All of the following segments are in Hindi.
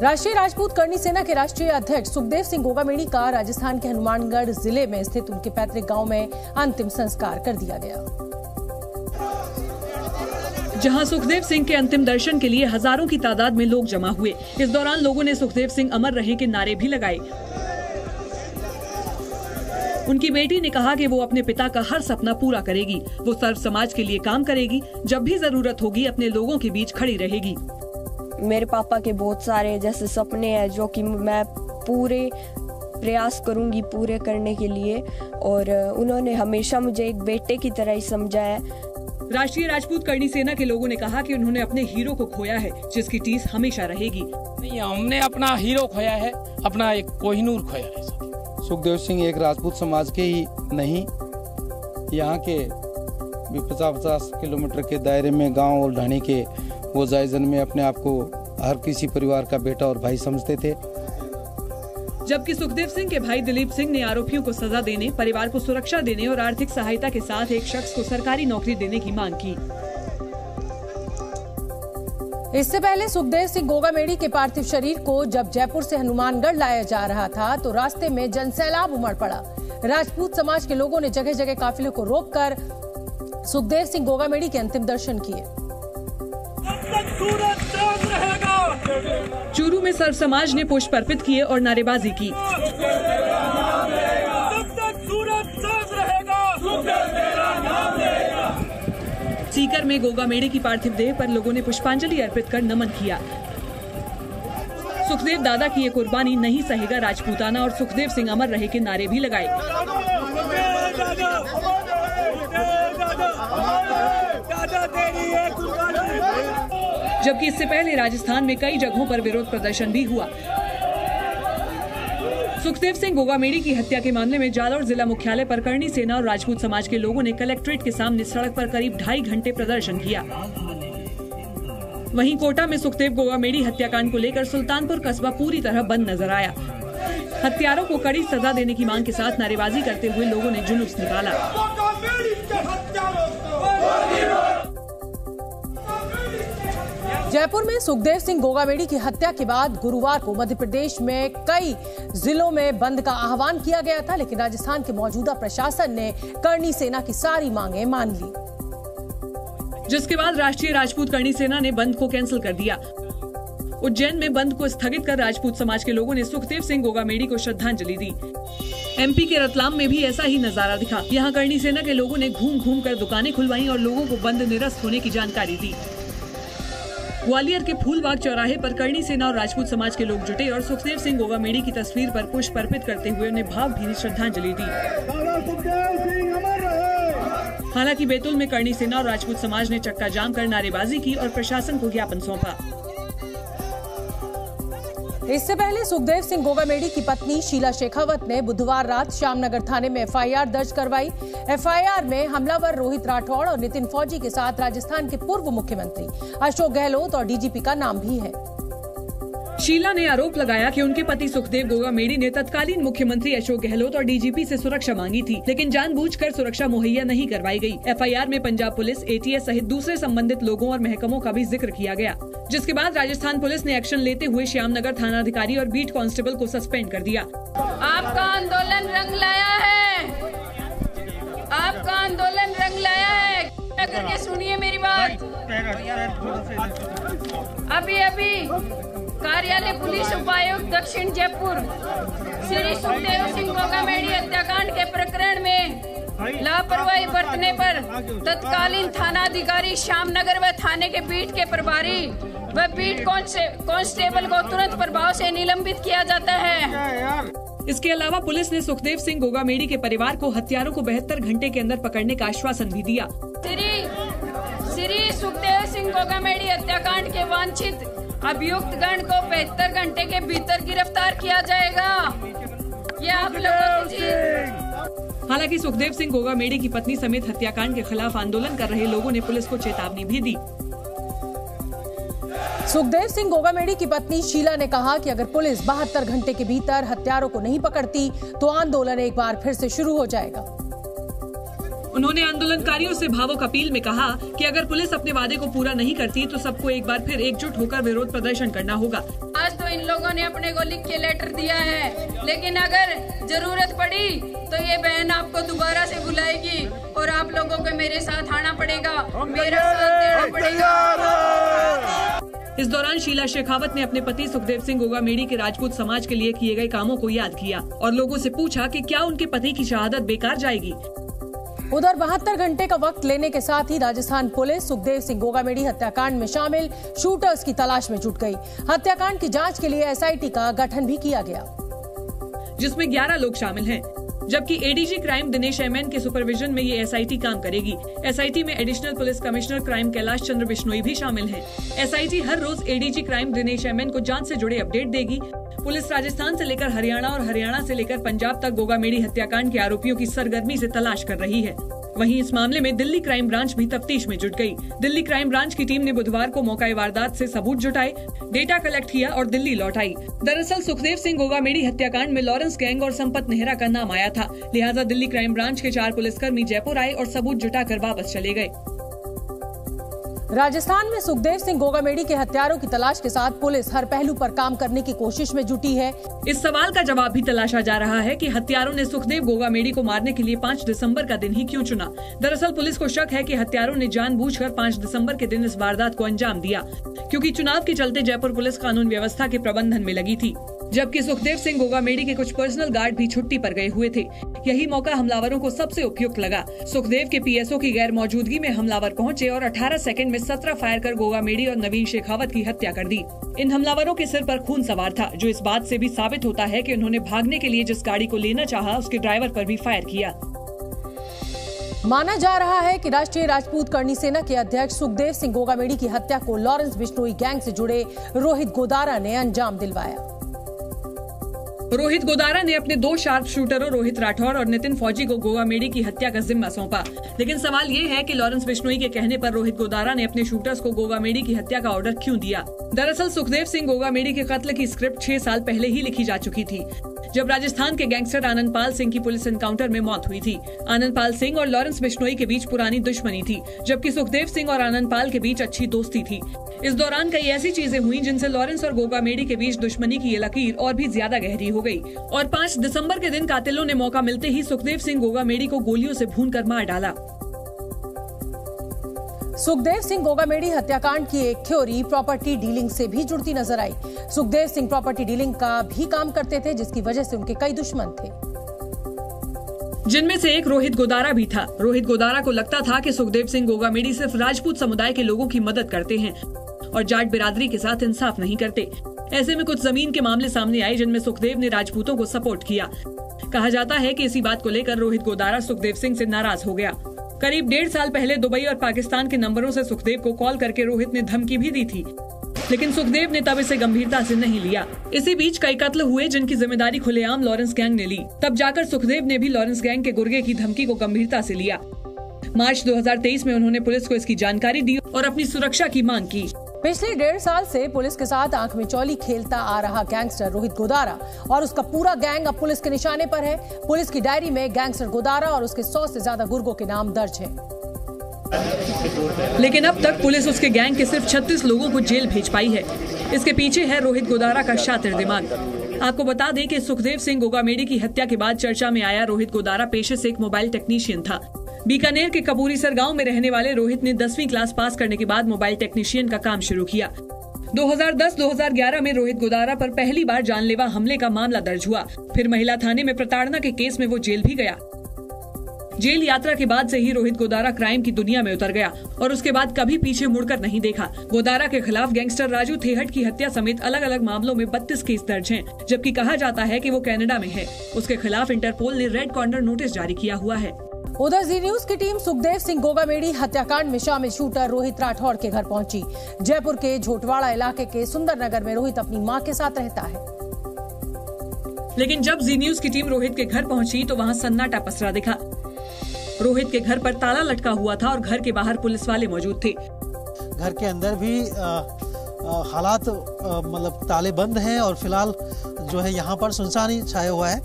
राष्ट्रीय राजपूत करनी सेना के राष्ट्रीय अध्यक्ष सुखदेव सिंह गोगामेड़ी का राजस्थान के हनुमानगढ़ जिले में स्थित उनके पैतृक गांव में अंतिम संस्कार कर दिया गया, जहां सुखदेव सिंह के अंतिम दर्शन के लिए हजारों की तादाद में लोग जमा हुए। इस दौरान लोगों ने सुखदेव सिंह अमर रहे के नारे भी लगाए। उनकी बेटी ने कहा कि वो अपने पिता का हर सपना पूरा करेगी। वो सर्व समाज के लिए काम करेगी, जब भी जरूरत होगी अपने लोगों के बीच खड़ी रहेगी। मेरे पापा के बहुत सारे जैसे सपने हैं जो कि मैं पूरे प्रयास करूंगी पूरे करने के लिए, और उन्होंने हमेशा मुझे एक बेटे की तरह ही समझा है। राष्ट्रीय राजपूत करनी सेना के लोगों ने कहा कि उन्होंने अपने हीरो को खोया है, जिसकी टीस हमेशा रहेगी। नहीं, हमने अपना हीरो खोया है, अपना एक कोहिनूर खोया है। सुखदेव सिंह एक राजपूत समाज के ही नहीं, यहाँ के 50 किलोमीटर के दायरे में गांव और ढाणी के वो जायजन में अपने आप को हर किसी परिवार का बेटा और भाई समझते थे। जबकि सुखदेव सिंह के भाई दिलीप सिंह ने आरोपियों को सजा देने, परिवार को सुरक्षा देने और आर्थिक सहायता के साथ एक शख्स को सरकारी नौकरी देने की मांग की। इससे पहले सुखदेव सिंह गोगामेड़ी के पार्थिव शरीर को जब जयपुर से हनुमानगढ़ लाया जा रहा था तो रास्ते में जनसैलाब उमड़ पड़ा। राजपूत समाज के लोगों ने जगह जगह काफिले को रोककर सुखदेव सिंह गोगामेड़ी के अंतिम दर्शन किए। चूरू में सर्व समाज ने पुष्प अर्पित किए और नारेबाजी की। सीकर में गोगामेड़ी की पार्थिव देह पर लोगों ने पुष्पांजलि अर्पित कर नमन किया। सुखदेव दादा की ये कुर्बानी नहीं सहेगा राजपूताना और सुखदेव सिंह अमर रहे के नारे भी लगाए। जबकि इससे पहले राजस्थान में कई जगहों पर विरोध प्रदर्शन भी हुआ। सुखदेव सिंह गोगामेड़ी की हत्या के मामले में जालौर जिला मुख्यालय पर करनी सेना और राजपूत समाज के लोगों ने कलेक्ट्रेट के सामने सड़क पर करीब 2.5 घंटे प्रदर्शन किया। वहीं कोटा में सुखदेव गोगामेड़ी हत्याकांड को लेकर सुल्तानपुर कस्बा पूरी तरह बंद नजर आया। हत्यारों को कड़ी सजा देने की मांग के साथ नारेबाजी करते हुए लोगों ने जुलूस निकाला। जयपुर में सुखदेव सिंह गोगामेड़ी की हत्या के बाद गुरुवार को मध्य प्रदेश में कई जिलों में बंद का आह्वान किया गया था, लेकिन राजस्थान के मौजूदा प्रशासन ने करनी सेना की सारी मांगें मान ली, जिसके बाद राष्ट्रीय राजपूत करनी सेना ने बंद को कैंसिल कर दिया। उज्जैन में बंद को स्थगित कर राजपूत समाज के लोगों ने सुखदेव सिंह गोगामेड़ी को श्रद्धांजलि दी। एमपी के रतलाम में भी ऐसा ही नजारा दिखा। यहाँ करनी सेना के लोगों ने घूम घूम कर दुकानें खुलवाई और लोगों को बंद निरस्त होने की जानकारी दी। ग्वालियर के फूलबाग चौराहे पर करनी सेना और राजपूत समाज के लोग जुटे और सुखदेव सिंह गोगामेड़ी की तस्वीर पर पुष्प अर्पित करते हुए उन्हें भावभीनी श्रद्धांजलि दी। हालांकि बैतूल में करनी सेना और राजपूत समाज ने चक्का जाम कर नारेबाजी की और प्रशासन को ज्ञापन सौंपा। इससे पहले सुखदेव सिंह गोगामेड़ी की पत्नी शीला शेखावत ने बुधवार रात श्यामनगर थाने में एफआईआर दर्ज करवाई। एफआईआर में हमलावर रोहित राठौड़ और नितिन फौजी के साथ राजस्थान के पूर्व मुख्यमंत्री अशोक गहलोत और डीजीपी का नाम भी है। शीला ने आरोप लगाया कि उनके पति सुखदेव गोगामेड़ी ने तत्कालीन मुख्यमंत्री अशोक गहलोत और डीजीपी से सुरक्षा मांगी थी, लेकिन जानबूझकर सुरक्षा मुहैया नहीं करवाई गई। एफआईआर में पंजाब पुलिस, एटीएस सहित दूसरे संबंधित लोगों और महकमों का भी जिक्र किया गया, जिसके बाद राजस्थान पुलिस ने एक्शन लेते हुए श्यामनगर थानाधिकारी और बीट कांस्टेबल को सस्पेंड कर दिया। आपका आंदोलन रंग लाया है, आपका आंदोलन रंग लाया है। करके सुनिए मेरी बात। अभी कार्यालय पुलिस उपायुक्त दक्षिण जयपुर श्री सुखदेव सिंह गोगामेड़ी हत्याकांड के प्रकरण में लापरवाही बरतने पर तत्कालीन थानाधिकारी श्यामनगर व थाने के बीट के प्रभारी व बीट कांस्टेबल को तुरंत प्रभाव से निलंबित किया जाता है। इसके अलावा पुलिस ने सुखदेव सिंह गोगामेड़ी के परिवार को हत्यारों को 72 घंटे के अंदर पकड़ने का आश्वासन भी दिया। श्री सुखदेव सिंह गोगामेड़ी हत्याकांड के वांछित अभियुक्त गण को 72 घंटे के भीतर गिरफ्तार किया जाएगा। ये आप लोगों की। हालांकि सुखदेव सिंह गोगामेड़ी की पत्नी समेत हत्याकांड के खिलाफ आंदोलन कर रहे लोगों ने पुलिस को चेतावनी भी दी। सुखदेव सिंह गोगामेड़ी की पत्नी शीला ने कहा कि अगर पुलिस 72 घंटे के भीतर हत्यारों को नहीं पकड़ती तो आंदोलन एक बार फिर से शुरू हो जाएगा। उन्होंने आंदोलनकारियों से भावुक अपील में कहा कि अगर पुलिस अपने वादे को पूरा नहीं करती तो सबको एक बार फिर एकजुट होकर विरोध प्रदर्शन करना होगा। आज तो इन लोगों ने अपने को लिख के लेटर दिया है, लेकिन अगर जरूरत पड़ी तो ये बहन आपको दोबारा से बुलाएगी और आप लोगों को मेरे साथ आना पड़ेगा, मेरा साथ देना पड़ेगा। इस दौरान शीला शेखावत ने अपने पति सुखदेव सिंह गोगामेडी के राजपूत समाज के लिए किए गए कामों को याद किया और लोगों से पूछा कि क्या उनके पति की शहादत बेकार जाएगी। उधर 72 घंटे का वक्त लेने के साथ ही राजस्थान पुलिस सुखदेव सिंह गोगामेडी हत्याकांड में शामिल शूटर्स की तलाश में जुट गई। हत्याकांड की जांच के लिए एसआईटी का गठन भी किया गया, जिसमें 11 लोग शामिल हैं, जबकि एडीजी क्राइम दिनेश एमएन के सुपरविजन में ये एसआईटी काम करेगी। एसआईटी में additional police commissioner crime Kailash Chandra Bishnoi भी शामिल हैं। एसआईटी हर रोज एडीजी क्राइम दिनेश एमएन को जांच से जुड़े अपडेट देगी। पुलिस राजस्थान से लेकर हरियाणा और हरियाणा से लेकर पंजाब तक गोगामेडी हत्याकांड के आरोपियों की सरगर्मी से तलाश कर रही है। वहीं इस मामले में दिल्ली क्राइम ब्रांच भी तफ्तीश में जुट गई। दिल्ली क्राइम ब्रांच की टीम ने बुधवार को मौका वारदात से सबूत जुटाए, डेटा कलेक्ट किया और दिल्ली लौट आई। दरअसल सुखदेव सिंह गोगामेडी हत्याकांड में लॉरेंस गैंग और संपत नेहरा का नाम आया था, लिहाजा दिल्ली क्राइम ब्रांच के 4 पुलिसकर्मी जयपुर आए और सबूत जुटाकर वापस चले गए। राजस्थान में सुखदेव सिंह गोगामेडी के हत्यारों की तलाश के साथ पुलिस हर पहलू पर काम करने की कोशिश में जुटी है। इस सवाल का जवाब भी तलाशा जा रहा है कि हत्यारों ने सुखदेव गोगामेडी को मारने के लिए 5 दिसंबर का दिन ही क्यों चुना। दरअसल पुलिस को शक है कि हत्यारों ने जानबूझकर 5 दिसंबर के दिन इस वारदात को अंजाम दिया, क्योंकि चुनाव के चलते जयपुर पुलिस कानून व्यवस्था के प्रबंधन में लगी थी, जबकि सुखदेव सिंह गोगामेडी के कुछ पर्सनल गार्ड भी छुट्टी पर गए हुए थे। यही मौका हमलावरों को सबसे उपयुक्त लगा। सुखदेव के पीएसओ की गैर मौजूदगी में हमलावर पहुंचे और 18 सेकंड में 17 फायर कर गोगामेडी और नवीन शेखावत की हत्या कर दी। इन हमलावरों के सिर पर खून सवार था, जो इस बात से भी साबित होता है कि उन्होंने भागने के लिए जिस गाड़ी को लेना चाहा उसके ड्राइवर पर भी फायर किया। माना जा रहा है कि राष्ट्रीय राजपूत करणी सेना के अध्यक्ष सुखदेव सिंह गोगामेडी की हत्या को लॉरेंस बिश्नोई गैंग से जुड़े रोहित गोदारा ने अंजाम दिलवाया। रोहित गोदारा ने अपने 2 शार्प शूटरों रोहित राठौर और नितिन फौजी को गोगामेडी की हत्या का जिम्मा सौंपा। लेकिन सवाल ये है कि लॉरेंस बिश्नोई के कहने पर रोहित गोदारा ने अपने शूटर्स को गोगामेडी की हत्या का ऑर्डर क्यों दिया। दरअसल सुखदेव सिंह गोगामेडी के कत्ल की स्क्रिप्ट 6 साल पहले ही लिखी जा चुकी थी, जब राजस्थान के गैंगस्टर आनंदपाल सिंह की पुलिस एनकाउंटर में मौत हुई थी। आनंदपाल सिंह और लॉरेंस बिश्नोई के बीच पुरानी दुश्मनी थी, जबकि सुखदेव सिंह और आनंदपाल के बीच अच्छी दोस्ती थी। इस दौरान कई ऐसी चीजें हुई जिनसे लॉरेंस और गोगामेडी के बीच दुश्मनी की ये लकीर और भी ज्यादा गहरी हो गई और 5 दिसंबर के दिन कातिलों ने मौका मिलते ही सुखदेव सिंह गोगामेडी को गोलियों से भूनकर मार डाला। सुखदेव सिंह गोगामेडी हत्याकांड की एक थ्योरी प्रॉपर्टी डीलिंग से भी जुड़ती नजर आई। सुखदेव सिंह प्रॉपर्टी डीलिंग का भी काम करते थे, जिसकी वजह से उनके कई दुश्मन थे, जिनमें से एक रोहित गोदारा भी था। रोहित गोदारा को लगता था कि सुखदेव सिंह गोगामेडी सिर्फ राजपूत समुदाय के लोगों की मदद करते हैं और जाट बिरादरी के साथ इंसाफ नहीं करते। ऐसे में कुछ जमीन के मामले सामने आए जिनमें सुखदेव ने राजपूतों को सपोर्ट किया। कहा जाता है कि इसी बात को लेकर रोहित गोदारा सुखदेव सिंह से नाराज हो गया। करीब 1.5 साल पहले दुबई और पाकिस्तान के नंबरों से सुखदेव को कॉल करके रोहित ने धमकी भी दी थी, लेकिन सुखदेव ने तब इसे गंभीरता से नहीं लिया। इसी बीच कई कत्ल हुए जिनकी जिम्मेदारी खुलेआम लॉरेंस गैंग ने ली। तब जाकर सुखदेव ने भी लॉरेंस गैंग के गुर्गे की धमकी को गंभीरता से लिया। मार्च 2023 में उन्होंने पुलिस को इसकी जानकारी दी और अपनी सुरक्षा की मांग की। पिछले 1.5 साल से पुलिस के साथ आंख में चौली खेलता आ रहा गैंगस्टर रोहित गोदारा और उसका पूरा गैंग अब पुलिस के निशाने पर है। पुलिस की डायरी में गैंगस्टर गोदारा और उसके 100 से ज्यादा गुर्गों के नाम दर्ज हैं। लेकिन अब तक पुलिस उसके गैंग के सिर्फ 36 लोगों को जेल भेज पाई है। इसके पीछे है रोहित गोदारा का शातिर दिमाग। आपको बता दें कि सुखदेव सिंह गोगामेडी की हत्या के बाद चर्चा में आया रोहित गोदारा पेशे से एक मोबाइल टेक्नीशियन था। बीकानेर के कपूरीसर गांव में रहने वाले रोहित ने 10वीं क्लास पास करने के बाद मोबाइल टेक्नीशियन का काम शुरू किया। 2010-2011 में रोहित गोदारा पर पहली बार जानलेवा हमले का मामला दर्ज हुआ। फिर महिला थाने में प्रताड़ना के केस में वो जेल भी गया। जेल यात्रा के बाद से ही रोहित गोदारा क्राइम की दुनिया में उतर गया और उसके बाद कभी पीछे मुड़कर नहीं देखा। गोदारा के खिलाफ गैंगस्टर राजू थेहट की हत्या समेत अलग अलग मामलों में 32 केस दर्ज हैं, जबकि कहा जाता है कि वो कनाडा में है। उसके खिलाफ इंटरपोल ने रेड कॉर्नर नोटिस जारी किया हुआ है। उधर जी न्यूज की टीम सुखदेव सिंह गोगामेडी हत्याकांड में शामिल शूटर रोहित राठौर के घर पहुंची। जयपुर के झोटवाड़ा इलाके के सुंदरनगर में रोहित अपनी मां के साथ रहता है। लेकिन जब जी न्यूज की टीम रोहित के घर पहुंची तो वहां सन्नाटा पसरा दिखा। रोहित के घर पर ताला लटका हुआ था और घर के बाहर पुलिस वाले मौजूद थे। घर के अंदर भी हालात मतलब ताले बंद हैं और फिलहाल जो है यहाँ पर सुनसानी छाया हुआ है,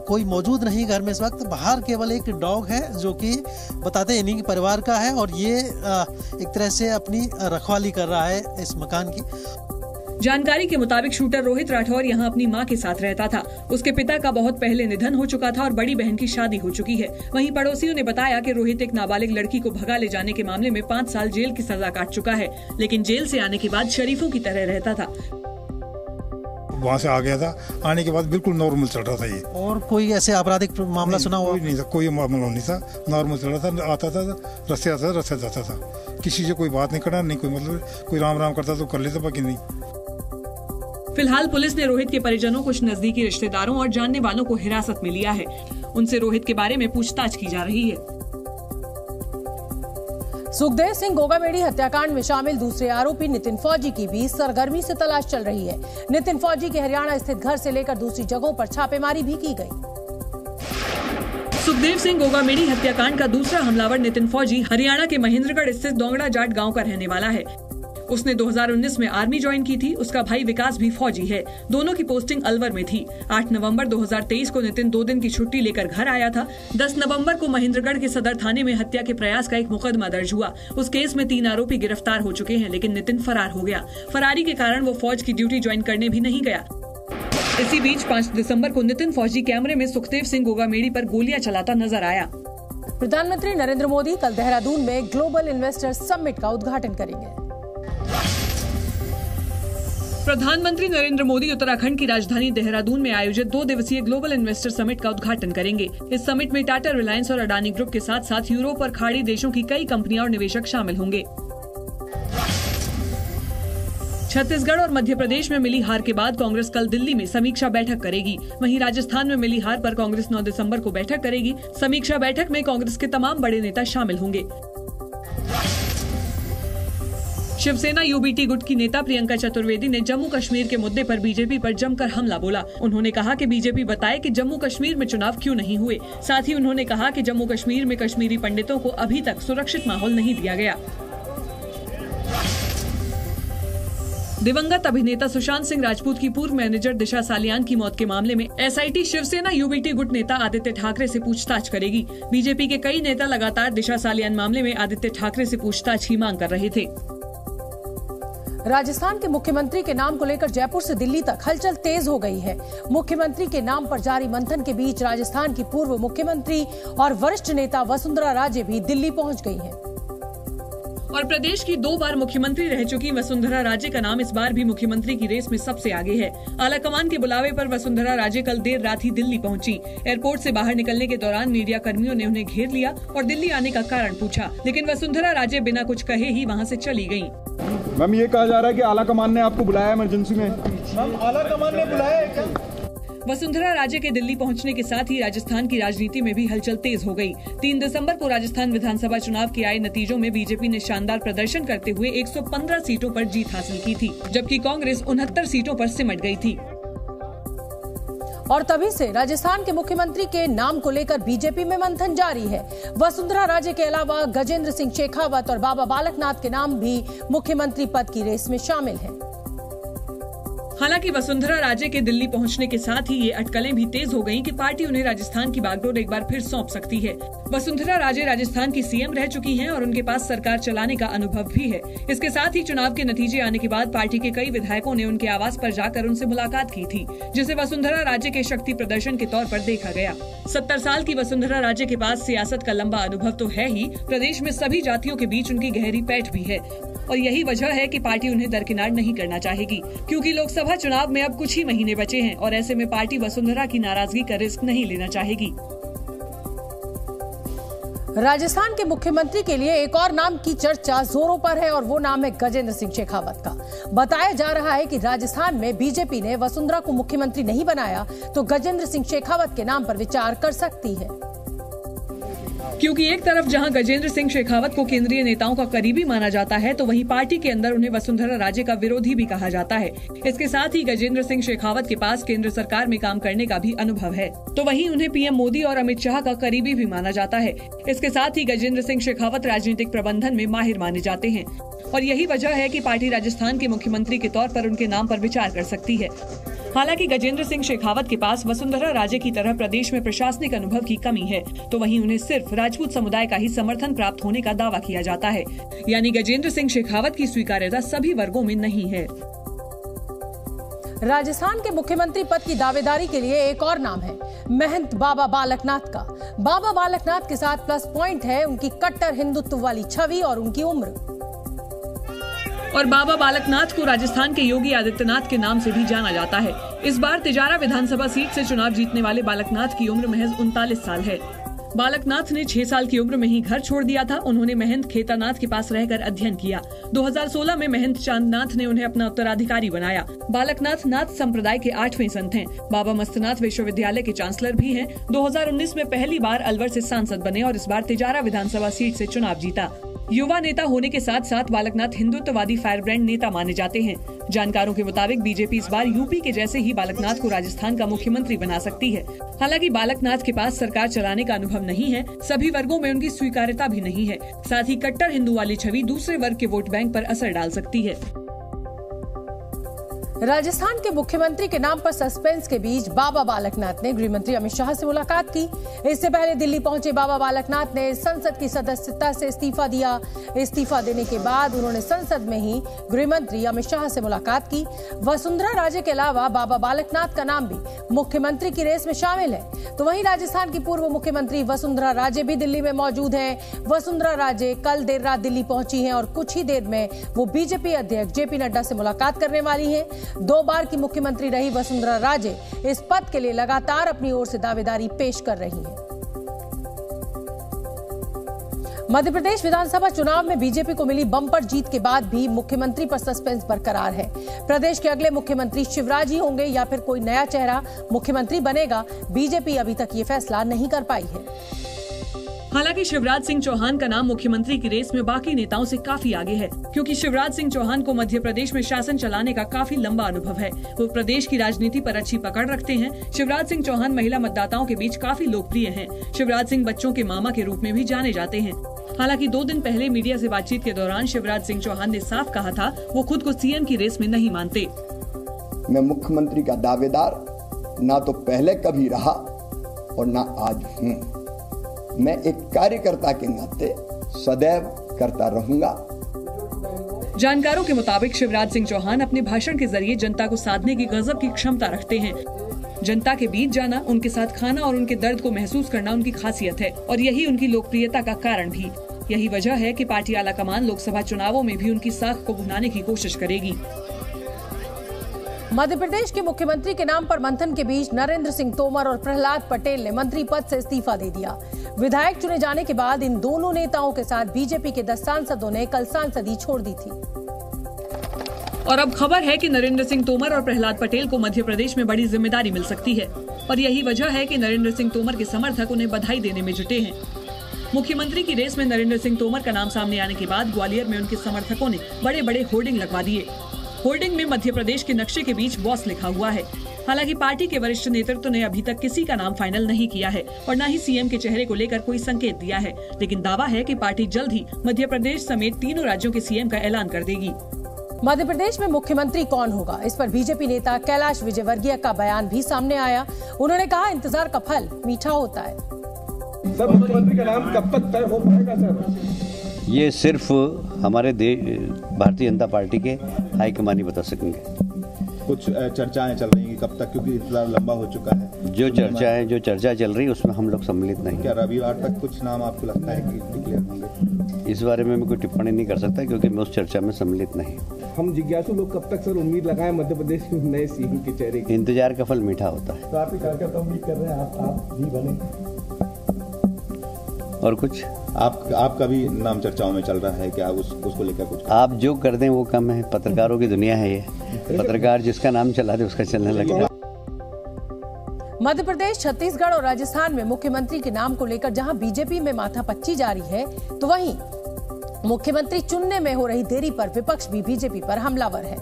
कोई मौजूद नहीं घर में इस वक्त। बाहर केवल एक डॉग है जो कि बताते हैं इन्हीं के परिवार का है और ये एक तरह से अपनी रखवाली कर रहा है इस मकान की। जानकारी के मुताबिक शूटर रोहित राठौर यहाँ अपनी मां के साथ रहता था। उसके पिता का बहुत पहले निधन हो चुका था और बड़ी बहन की शादी हो चुकी है। वहीं पड़ोसियों ने बताया कि रोहित एक नाबालिग लड़की को भगा ले जाने के मामले में 5 साल जेल की सजा काट चुका है, लेकिन जेल से आने के बाद शरीफों की तरह रहता था। वहाँ से आ गया था, आने के बाद बिल्कुल नॉर्मल चल रहा था ये। और कोई ऐसे आपराधिक मामला सुना हुआ? कोई नहीं था, कोई मामला नहीं था, नॉर्मल चल रहा था। आता था रस्ते आता था, रस्ते जाता था, किसी से कोई बात नहीं करना, नहीं कोई मतलब कोई राम राम करता तो कर लेता, बाकी नहीं। फिलहाल पुलिस ने रोहित के परिजनों, कुछ नजदीकी रिश्तेदारों और जानने वालों को हिरासत में लिया है। उनसे रोहित के बारे में पूछताछ की जा रही है। सुखदेव सिंह गोगामेडी हत्याकांड में शामिल दूसरे आरोपी नितिन फौजी की भी सरगर्मी से तलाश चल रही है। नितिन फौजी के हरियाणा स्थित घर से लेकर दूसरी जगहों पर छापेमारी भी की गई। सुखदेव सिंह गोगामेडी हत्याकांड का दूसरा हमलावर नितिन फौजी हरियाणा के महेंद्रगढ़ स्थित दोंगड़ा जाट गांव का रहने वाला है। उसने 2019 में आर्मी ज्वाइन की थी। उसका भाई विकास भी फौजी है। दोनों की पोस्टिंग अलवर में थी। 8 नवंबर 2023 को नितिन 2 दिन की छुट्टी लेकर घर आया था। 10 नवंबर को महेंद्रगढ़ के सदर थाने में हत्या के प्रयास का एक मुकदमा दर्ज हुआ। उस केस में 3 आरोपी गिरफ्तार हो चुके हैं, लेकिन नितिन फरार हो गया। फरारी के कारण वो फौज की ड्यूटी ज्वाइन करने भी नहीं गया। इसी बीच 5 दिसंबर को नितिन फौजी कैमरे में सुखदेव सिंह गोगामेडी पर गोलियां चलाता नजर आया। प्रधानमंत्री नरेंद्र मोदी कल देहरादून में ग्लोबल इन्वेस्टर समिट का उद्घाटन करेंगे। प्रधानमंत्री नरेंद्र मोदी उत्तराखंड की राजधानी देहरादून में आयोजित 2 दिवसीय ग्लोबल इन्वेस्टर समिट का उद्घाटन करेंगे। इस समिट में टाटा, रिलायंस और अडानी ग्रुप के साथ साथ यूरोप और खाड़ी देशों की कई कंपनियां और निवेशक शामिल होंगे। छत्तीसगढ़ और मध्य प्रदेश में मिली हार के बाद कांग्रेस कल दिल्ली में समीक्षा बैठक करेगी। वहीं राजस्थान में मिली हार पर कांग्रेस 9 दिसंबर को बैठक करेगी। समीक्षा बैठक में कांग्रेस के तमाम बड़े नेता शामिल होंगे। शिवसेना यूबीटी गुट की नेता प्रियंका चतुर्वेदी ने जम्मू कश्मीर के मुद्दे पर बीजेपी पर जमकर हमला बोला। उन्होंने कहा कि बीजेपी बताए कि जम्मू कश्मीर में चुनाव क्यों नहीं हुए। साथ ही उन्होंने कहा कि जम्मू कश्मीर में कश्मीरी पंडितों को अभी तक सुरक्षित माहौल नहीं दिया गया। दिवंगत अभिनेता सुशांत सिंह राजपूत की पूर्व मैनेजर दिशा सालियान की मौत के मामले में एसआईटी शिवसेना यूबीटी गुट नेता आदित्य ठाकरे से पूछताछ करेगी। बीजेपी के कई नेता लगातार दिशा सालियान मामले में आदित्य ठाकरे से पूछताछ की मांग कर रहे थे। राजस्थान के मुख्यमंत्री के नाम को लेकर जयपुर से दिल्ली तक हलचल तेज हो गई है। मुख्यमंत्री के नाम पर जारी मंथन के बीच राजस्थान की पूर्व मुख्यमंत्री और वरिष्ठ नेता वसुंधरा राजे भी दिल्ली पहुंच गई हैं। और प्रदेश की 2 बार मुख्यमंत्री रह चुकी वसुंधरा राजे का नाम इस बार भी मुख्यमंत्री की रेस में सबसे आगे है। आलाकमान के बुलावे पर वसुंधरा राजे कल देर रात ही दिल्ली पहुंची। एयरपोर्ट से बाहर निकलने के दौरान मीडिया कर्मियों ने उन्हें घेर लिया और दिल्ली आने का कारण पूछा, लेकिन वसुंधरा राजे बिना कुछ कहे ही वहां से चली गयी। मैम, ये कहा जा रहा है कि आलाकमान ने आपको बुलाया इमरजेंसी में। मैम, आलाकमान ने बुलाया है क्या? वसुंधरा राजे के दिल्ली पहुंचने के साथ ही राजस्थान की राजनीति में भी हलचल तेज हो गई। 3 दिसंबर को राजस्थान विधानसभा चुनाव के आए नतीजों में बीजेपी ने शानदार प्रदर्शन करते हुए 115 सीटों पर जीत हासिल की थी, जबकि कांग्रेस 69 सीटों पर सिमट गई थी। और तभी से राजस्थान के मुख्यमंत्री के नाम को लेकर बीजेपी में मंथन जारी है। वसुंधरा राजे के अलावा गजेंद्र सिंह शेखावत और बाबा बालकनाथ के नाम भी मुख्यमंत्री पद की रेस में शामिल हैं। हालांकि वसुंधरा राजे के दिल्ली पहुंचने के साथ ही ये अटकलें भी तेज हो गईं कि पार्टी उन्हें राजस्थान की बागडोर एक बार फिर सौंप सकती है। वसुंधरा राजे राजस्थान की सीएम रह चुकी हैं और उनके पास सरकार चलाने का अनुभव भी है। इसके साथ ही चुनाव के नतीजे आने के बाद पार्टी के कई विधायकों ने उनके आवास पर जाकर उनसे मुलाकात की थी, जिसे वसुंधरा राजे के शक्ति प्रदर्शन के तौर पर देखा गया। 70 साल की वसुंधरा राजे के पास सियासत का लंबा अनुभव तो है ही, प्रदेश में सभी जातियों के बीच उनकी गहरी पैठ भी है और यही वजह है कि पार्टी उन्हें दरकिनार नहीं करना चाहेगी, क्योंकि लोकसभा चुनाव में अब कुछ ही महीने बचे हैं और ऐसे में पार्टी वसुंधरा की नाराजगी का रिस्क नहीं लेना चाहेगी। राजस्थान के मुख्यमंत्री के लिए एक और नाम की चर्चा जोरों पर है और वो नाम है गजेंद्र सिंह शेखावत का। बताया जा रहा है कि राजस्थान में बीजेपी ने वसुंधरा को मुख्यमंत्री नहीं बनाया तो गजेंद्र सिंह शेखावत के नाम पर विचार कर सकती है। क्योंकि एक तरफ जहां गजेंद्र सिंह शेखावत को केंद्रीय नेताओं का करीबी माना जाता है, तो वहीं पार्टी के अंदर उन्हें वसुंधरा राजे का विरोधी भी कहा जाता है। इसके साथ ही गजेंद्र सिंह शेखावत के पास केंद्र सरकार में काम करने का भी अनुभव है, तो वहीं उन्हें पीएम मोदी और अमित शाह का करीबी भी माना जाता है। इसके साथ ही गजेंद्र सिंह शेखावत राजनीतिक प्रबंधन में माहिर माने जाते हैं और यही वजह है कि पार्टी राजस्थान के मुख्यमंत्री के तौर पर उनके नाम पर विचार कर सकती है। हालांकि गजेंद्र सिंह शेखावत के पास वसुंधरा राजे की तरह प्रदेश में प्रशासनिक अनुभव की कमी है, तो वहीं उन्हें सिर्फ राजपूत समुदाय का ही समर्थन प्राप्त होने का दावा किया जाता है। यानी गजेंद्र सिंह शेखावत की स्वीकार्यता सभी वर्गों में नहीं है। राजस्थान के मुख्यमंत्री पद की दावेदारी के लिए एक और नाम है महंत बाबा बालकनाथ का। बाबा बालकनाथ के साथ प्लस पॉइंट है उनकी कट्टर हिंदुत्व वाली छवि और उनकी उम्र। और बाबा बालकनाथ को राजस्थान के योगी आदित्यनाथ के नाम से भी जाना जाता है। इस बार तिजारा विधानसभा सीट से चुनाव जीतने वाले बालकनाथ की उम्र महज 39 साल है। बालकनाथ ने 6 साल की उम्र में ही घर छोड़ दिया था। उन्होंने महंत खेतानाथ के पास रहकर अध्ययन किया। 2016 में महंत चांदनाथ ने उन्हें अपना उत्तराधिकारी बनाया। बालकनाथ नाथ संप्रदाय के 8वें संत हैं। बाबा मस्तनाथ विश्वविद्यालय के चांसलर भी हैं। 2019 में पहली बार अलवर से सांसद बने और इस बार तिजारा विधानसभा सीट से चुनाव जीता। युवा नेता होने के साथ साथ बालकनाथ हिंदुत्ववादी फायरब्रांड नेता माने जाते हैं। जानकारों के मुताबिक बीजेपी इस बार यूपी के जैसे ही बालकनाथ को राजस्थान का मुख्यमंत्री बना सकती है। हालांकि बालकनाथ के पास सरकार चलाने का अनुभव नहीं है, सभी वर्गों में उनकी स्वीकार्यता भी नहीं है। साथ ही कट्टर हिंदू वाली छवि दूसरे वर्ग के वोट बैंक पर असर डाल सकती है। राजस्थान के मुख्यमंत्री के नाम पर सस्पेंस के बीच बाबा बालकनाथ ने गृह मंत्री अमित शाह से मुलाकात की। इससे पहले दिल्ली पहुंचे बाबा बालकनाथ ने संसद की सदस्यता से इस्तीफा दिया। इस्तीफा देने के बाद उन्होंने संसद में ही गृह मंत्री अमित शाह से मुलाकात की। वसुंधरा राजे के अलावा बाबा बालकनाथ का नाम भी मुख्यमंत्री की रेस में शामिल है। तो वहीं राजस्थान की पूर्व मुख्यमंत्री वसुंधरा राजे भी दिल्ली में मौजूद हैं। वसुंधरा राजे कल देर रात दिल्ली पहुंची हैं और कुछ ही देर में वो बीजेपी अध्यक्ष जेपी नड्डा से मुलाकात करने वाली हैं। 2 बार की मुख्यमंत्री रही वसुंधरा राजे इस पद के लिए लगातार अपनी ओर से दावेदारी पेश कर रही हैं। मध्य प्रदेश विधानसभा चुनाव में बीजेपी को मिली बम्पर जीत के बाद भी मुख्यमंत्री पर सस्पेंस बरकरार है। प्रदेश के अगले मुख्यमंत्री शिवराज ही होंगे या फिर कोई नया चेहरा मुख्यमंत्री बनेगा, बीजेपी अभी तक ये फैसला नहीं कर पाई है। हालांकि शिवराज सिंह चौहान का नाम मुख्यमंत्री की रेस में बाकी नेताओं से काफी आगे है, क्योंकि शिवराज सिंह चौहान को मध्य प्रदेश में शासन चलाने का काफी लंबा अनुभव है। वो प्रदेश की राजनीति पर अच्छी पकड़ रखते हैं। शिवराज सिंह चौहान महिला मतदाताओं के बीच काफी लोकप्रिय हैं। शिवराज सिंह बच्चों के मामा के रूप में भी जाने जाते हैं। हालांकि 2 दिन पहले मीडिया से बातचीत के दौरान शिवराज सिंह चौहान ने साफ कहा था वो खुद को सीएम की रेस में नहीं मानते। मैं मुख्यमंत्री का दावेदार ना तो पहले कभी रहा और ना आज हूँ। मैं एक कार्यकर्ता के नाते सदैव करता रहूंगा। जानकारों के मुताबिक शिवराज सिंह चौहान अपने भाषण के जरिए जनता को साधने की गजब की क्षमता रखते हैं। जनता के बीच जाना, उनके साथ खाना और उनके दर्द को महसूस करना उनकी खासियत है और यही उनकी लोकप्रियता का कारण भी। यही वजह है कि पार्टी आलाकमान लोकसभा चुनावों में भी उनकी साख को भुनाने की कोशिश करेगी। मध्य प्रदेश के मुख्यमंत्री के नाम पर मंथन के बीच नरेंद्र सिंह तोमर और प्रहलाद पटेल ने मंत्री पद से इस्तीफा दे दिया। विधायक चुने जाने के बाद इन दोनों नेताओं के साथ बीजेपी के 10 सांसदों ने कल सांसदी छोड़ दी थी। और अब खबर है कि नरेंद्र सिंह तोमर और प्रहलाद पटेल को मध्य प्रदेश में बड़ी जिम्मेदारी मिल सकती है और यही वजह है कि नरेंद्र सिंह तोमर के समर्थक उन्हें बधाई देने में जुटे हैं। मुख्यमंत्री की रेस में नरेंद्र सिंह तोमर का नाम सामने आने के बाद ग्वालियर में उनके समर्थकों ने बड़े बड़े होर्डिंग लगवा दिए। होर्डिंग में मध्य प्रदेश के नक्शे के बीच बॉस लिखा हुआ है। हालांकि पार्टी के वरिष्ठ नेतृत्व ने अभी तक किसी का नाम फाइनल नहीं किया है और न ही सीएम के चेहरे को लेकर कोई संकेत दिया है, लेकिन दावा है कि पार्टी जल्द ही मध्य प्रदेश समेत 3 राज्यों के सीएम का ऐलान कर देगी। मध्य प्रदेश में मुख्यमंत्री कौन होगा, इस पर बीजेपी नेता कैलाश विजयवर्गीय का बयान भी सामने आया। उन्होंने कहा, इंतजार का फल मीठा होता है। सर, मुख्यमंत्री का नाम कब तक तय हो पाएगा सर? ये सिर्फ हमारे भारतीय जनता पार्टी के हाईकमान ही बता सकेंगे। कुछ चर्चाएं चल रही हैं कब तक, क्योंकि इंतजार लंबा हो चुका है। जो चर्चा चल रही है उसमें हम लोग सम्मिलित नहीं। क्या रविवार तक कुछ नाम आपको लगता है कि डिक्लेयर होंगे? इस बारे में मैं कोई टिप्पणी नहीं कर सकता क्योंकि मैं उस चर्चा में सम्मिलित नहीं। हम जिज्ञासु लोग कब तक सर उम्मीद लगाएं मध्य प्रदेश के नए सीएम के चेहरे की? इंतजार का फल मीठा होता है। तो आप ही कार्यकर्ता उम्मीद कर रहे हैं आप भी बने? और कुछ आपका भी नाम चर्चाओं में चल रहा है, क्या उसको लेकर कुछ? आप जो कर दें वो कम है। पत्रकारों की दुनिया है ये, पत्रकार जिसका नाम चला दे उसका चलने लगेगा। मध्य प्रदेश, छत्तीसगढ़ और राजस्थान में मुख्यमंत्री के नाम को लेकर जहां बीजेपी में माथापच्ची जारी है, तो वहीं मुख्यमंत्री चुनने में हो रही देरी पर विपक्ष भी बीजेपी पर हमलावर है।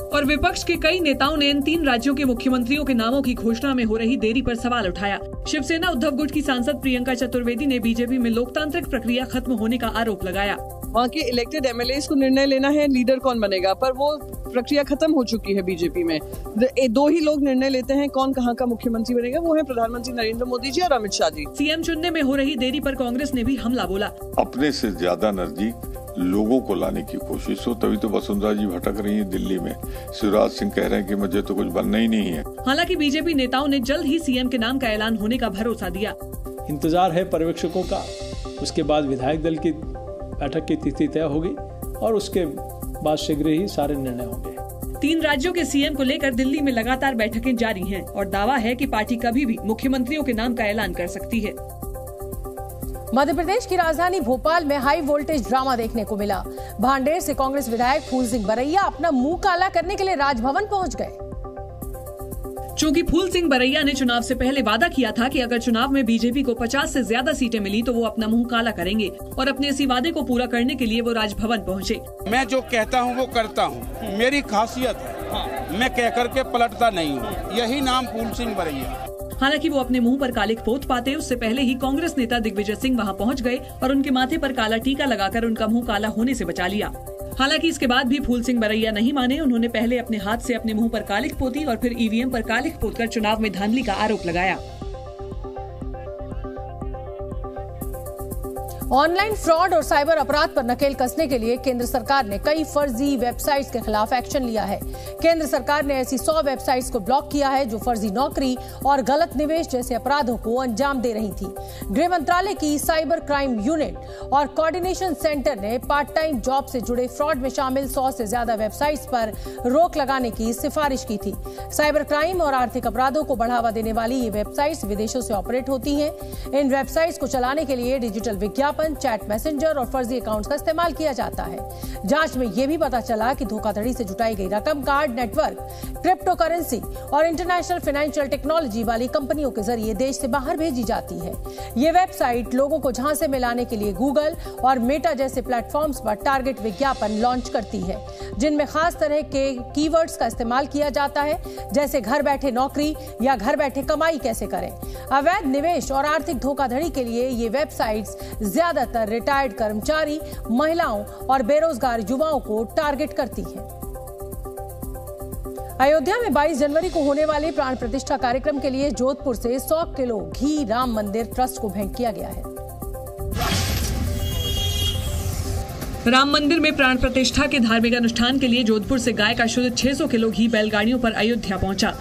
और विपक्ष के कई नेताओं ने इन 3 राज्यों के मुख्यमंत्रियों के नामों की घोषणा में हो रही देरी पर सवाल उठाया। शिवसेना उद्धव गुट की सांसद प्रियंका चतुर्वेदी ने बीजेपी में लोकतांत्रिक प्रक्रिया खत्म होने का आरोप लगाया। वहाँ के इलेक्टेड एमएलएस को निर्णय लेना है लीडर कौन बनेगा, पर वो प्रक्रिया खत्म हो चुकी है बीजेपी में। 2 ही लोग निर्णय लेते हैं कौन कहाँ का मुख्यमंत्री बनेगा, वो है प्रधानमंत्री नरेंद्र मोदी जी और अमित शाह जी। सीएम चुनने में हो रही देरी पर कांग्रेस ने भी हमला बोला। अपने से ज्यादा नजदीक लोगों को लाने की कोशिश हो, तभी तो वसुंधरा जी भटक रही है दिल्ली में। शिवराज सिंह कह रहे हैं कि मुझे तो कुछ बनना ही नहीं है। हालांकि बीजेपी नेताओं ने जल्द ही सीएम के नाम का ऐलान होने का भरोसा दिया। इंतजार है पर्यवेक्षकों का, उसके बाद विधायक दल की बैठक की तिथि तय होगी और उसके बाद शीघ्र ही सारे निर्णय होंगे। 3 राज्यों के सीएम को लेकर दिल्ली में लगातार बैठकें जारी हैं और दावा है कि पार्टी कभी भी मुख्यमंत्रियों के नाम का ऐलान कर सकती है। मध्य प्रदेश की राजधानी भोपाल में हाई वोल्टेज ड्रामा देखने को मिला। भांडेर से कांग्रेस विधायक फूल सिंह बरैया अपना मुंह काला करने के लिए राजभवन पहुंच गए। चूंकि फूल सिंह बरैया ने चुनाव से पहले वादा किया था कि अगर चुनाव में बीजेपी को 50 से ज्यादा सीटें मिली तो वो अपना मुंह काला करेंगे और अपने इसी वादे को पूरा करने के लिए वो राजभवन पहुंचे। मैं जो कहता हूं वो करता हूं, मेरी खासियत है, मैं कह करके पलटता नहीं हूं। यही नाम फूल सिंह बरैया। हालांकि वो अपने मुंह पर कालिक पोत पाते उससे पहले ही कांग्रेस नेता दिग्विजय सिंह वहां पहुंच गए और उनके माथे पर काला टीका लगाकर उनका मुंह काला होने से बचा लिया। हालांकि इसके बाद भी फूल सिंह बरैया नहीं माने। उन्होंने पहले अपने हाथ से अपने मुंह पर कालिक पोती और फिर ईवीएम पर कालिक पोतकर चुनाव में धांधली का आरोप लगाया। ऑनलाइन फ्रॉड और साइबर अपराध पर नकेल कसने के लिए केंद्र सरकार ने कई फर्जी वेबसाइट्स के खिलाफ एक्शन लिया है। केंद्र सरकार ने ऐसी 100 वेबसाइट्स को ब्लॉक किया है जो फर्जी नौकरी और गलत निवेश जैसे अपराधों को अंजाम दे रही थी। गृह मंत्रालय की साइबर क्राइम यूनिट और कोऑर्डिनेशन सेंटर ने पार्ट टाइम जॉब से जुड़े फ्रॉड में शामिल 100 से ज्यादा वेबसाइट्स पर रोक लगाने की सिफारिश की थी। साइबर क्राइम और आर्थिक अपराधों को बढ़ावा देने वाली ये वेबसाइट्स विदेशों से ऑपरेट होती हैं। इन वेबसाइट्स को चलाने के लिए डिजिटल विज्ञापन, चैट मैसेंजर और फर्जी अकाउंट्स का इस्तेमाल किया जाता है। जांच में यह भी पता चला कि धोखाधड़ी से जुटाई गई रकम कार्ड नेटवर्क, क्रिप्टो करेंसी और इंटरनेशनल फाइनेंशियल टेक्नोलॉजी वाली कंपनियों के जरिए देश से बाहर भेजी जाती है। ये वेबसाइट लोगों को झांसे में लाने के लिए गूगल और मेटा जैसे प्लेटफॉर्म्स पर टारगेट विज्ञापन लॉन्च करती है, जिनमें खास तरह के कीवर्ड्स का इस्तेमाल किया जाता है, जैसे घर बैठे नौकरी या घर बैठे कमाई कैसे करें। अवैध निवेश और आर्थिक धोखाधड़ी के लिए ये वेबसाइट्स ज्यादातर रिटायर्ड कर्मचारी, महिलाओं और बेरोजगार युवाओं को टारगेट करती है। अयोध्या में 22 जनवरी को होने वाले प्राण प्रतिष्ठा कार्यक्रम के लिए जोधपुर से 100 किलो घी राम मंदिर ट्रस्ट को भेंट किया गया है। राम मंदिर में प्राण प्रतिष्ठा के धार्मिक अनुष्ठान के लिए जोधपुर से गाय का शुद्ध 600 किलो घी बैलगाड़ियों पर अयोध्या पहुंचा।